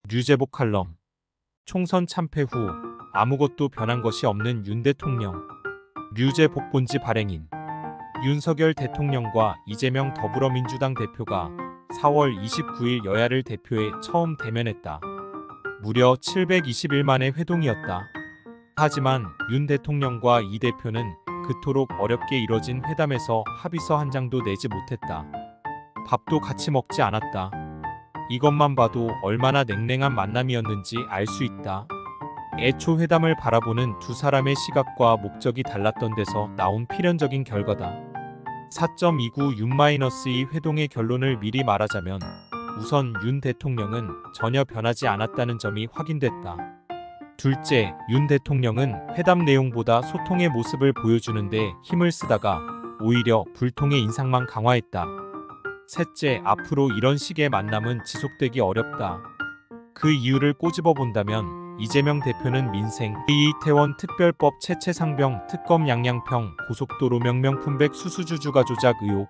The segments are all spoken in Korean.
류제복 칼럼. 총선 참패 후 아무것도 변한 것이 없는 윤 대통령. 류제복 본지 발행인. 윤석열 대통령과 이재명 더불어민주당 대표가 4월 29일 여야를 대표해 처음 대면했다. 무려 721만의 회동이었다. 하지만 윤 대통령과 이 대표는 그토록 어렵게 이뤄진 회담에서 합의서 한 장도 내지 못했다. 밥도 같이 먹지 않았다. 이것만 봐도 얼마나 냉랭한 만남이었는지 알 수 있다. 애초 회담을 바라보는 두 사람의 시각과 목적이 달랐던 데서 나온 필연적인 결과다. 4.29 윤-2 회동의 결론을 미리 말하자면 우선 윤 대통령은 전혀 변하지 않았다는 점이 확인됐다. 둘째, 윤 대통령은 회담 내용보다 소통의 모습을 보여주는데 힘을 쓰다가 오히려 불통의 인상만 강화했다. 셋째, 앞으로 이런 식의 만남은 지속되기 어렵다. 그 이유를 꼬집어 본다면 이재명 대표는 민생, 이태원 특별법 채채상병, 특검 양양평, 고속도로 명명품백 수수주주가 조작 의혹,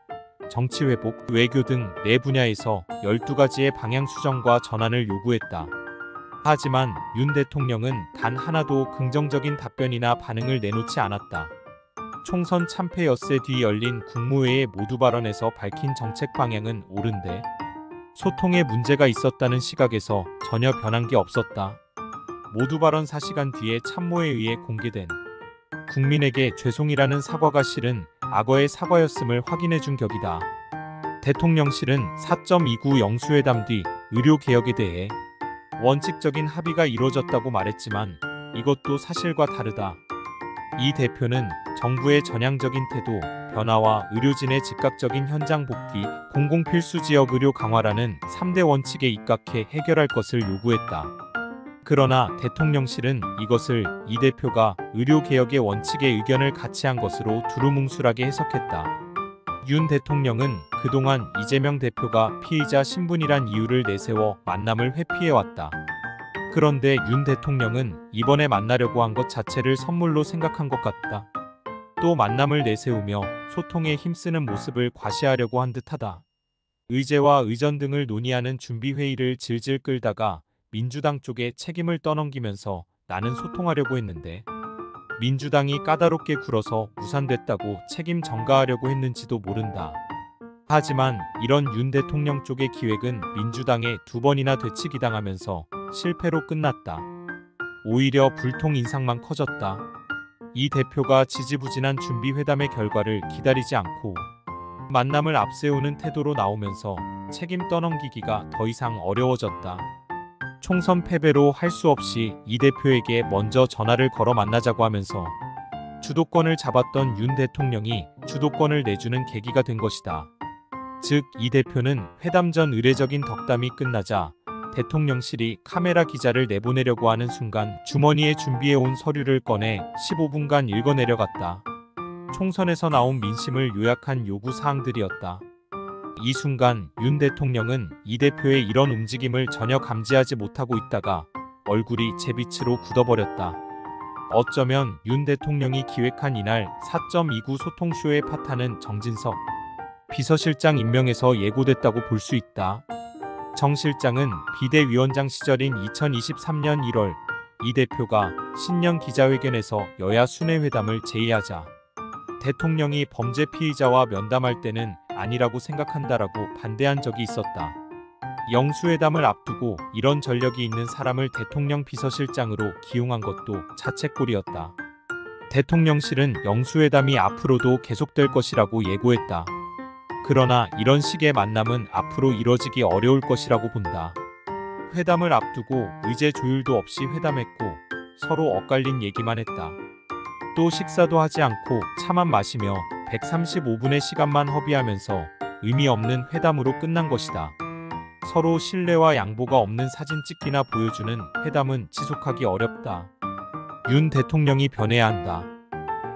정치회복, 외교 등 네 분야에서 12가지의 방향 수정과 전환을 요구했다. 하지만 윤 대통령은 단 하나도 긍정적인 답변이나 반응을 내놓지 않았다. 총선 참패 엿새 뒤 열린 국무회의 모두 발언에서 밝힌 정책 방향은 옳은데 소통에 문제가 있었다는 시각에서 전혀 변한 게 없었다. 모두 발언 4시간 뒤에 참모에 의해 공개된 국민에게 죄송이라는 사과가 실은 악어의 사과였음을 확인해준 격이다. 대통령실은 4.29 영수회담 뒤 의료개혁에 대해 원칙적인 합의가 이루어졌다고 말했지만 이것도 사실과 다르다. 이 대표는 정부의 전향적인 태도, 변화와 의료진의 즉각적인 현장 복귀, 공공필수지역 의료 강화라는 3대 원칙에 입각해 해결할 것을 요구했다. 그러나 대통령실은 이것을 이 대표가 의료개혁의 원칙에 의견을 같이 한 것으로 두루뭉술하게 해석했다. 윤 대통령은 그동안 이재명 대표가 피의자 신분이란 이유를 내세워 만남을 회피해왔다. 그런데 윤 대통령은 이번에 만나려고 한 것 자체를 선물로 생각한 것 같다. 또 만남을 내세우며 소통에 힘쓰는 모습을 과시하려고 한 듯하다. 의제와 의전 등을 논의하는 준비회의를 질질 끌다가 민주당 쪽에 책임을 떠넘기면서 나는 소통하려고 했는데 민주당이 까다롭게 굴어서 무산됐다고 책임 전가하려고 했는지도 모른다. 하지만 이런 윤 대통령 쪽의 기획은 민주당에 2번이나 되치기당하면서 실패로 끝났다. 오히려 불통 인상만 커졌다. 이 대표가 지지부진한 준비회담의 결과를 기다리지 않고 만남을 앞세우는 태도로 나오면서 책임 떠넘기기가 더 이상 어려워졌다. 총선 패배로 할 수 없이 이 대표에게 먼저 전화를 걸어 만나자고 하면서 주도권을 잡았던 윤 대통령이 주도권을 내주는 계기가 된 것이다. 즉, 이 대표는 회담 전 의례적인 덕담이 끝나자 대통령실이 카메라 기자를 내보내려고 하는 순간 주머니에 준비해온 서류를 꺼내 15분간 읽어내려갔다. 총선에서 나온 민심을 요약한 요구 사항들이었다. 이 순간 윤 대통령은 이 대표의 이런 움직임을 전혀 감지하지 못하고 있다가 얼굴이 제빛으로 굳어버렸다. 어쩌면 윤 대통령이 기획한 이날 4.29 소통쇼의 파탄은 정진석 비서실장 임명에서 예고됐다고 볼 수 있다. 정 실장은 비대위원장 시절인 2023년 1월 이 대표가 신년 기자회견에서 여야 순회회담을 제의하자 대통령이 범죄 피의자와 면담할 때는 아니라고 생각한다라고 반대한 적이 있었다. 영수회담을 앞두고 이런 전력이 있는 사람을 대통령 비서실장으로 기용한 것도 자책골이었다. 대통령실은 영수회담이 앞으로도 계속될 것이라고 예고했다. 그러나 이런 식의 만남은 앞으로 이뤄지기 어려울 것이라고 본다. 회담을 앞두고 의제 조율도 없이 회담했고 서로 엇갈린 얘기만 했다. 또 식사도 하지 않고 차만 마시며 135분의 시간만 허비하면서 의미 없는 회담으로 끝난 것이다. 서로 신뢰와 양보가 없는 사진 찍기나 보여주는 회담은 지속하기 어렵다. 윤 대통령이 변해야 한다.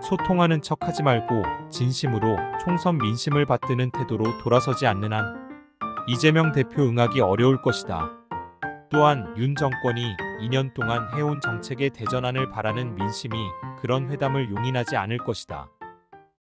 소통하는 척 하지 말고 진심으로 총선 민심을 받드는 태도로 돌아서지 않는 한 이재명 대표 응하기 어려울 것이다. 또한 윤 정권이 2년 동안 해온 정책의 대전환을 바라는 민심이 그런 회담을 용인하지 않을 것이다.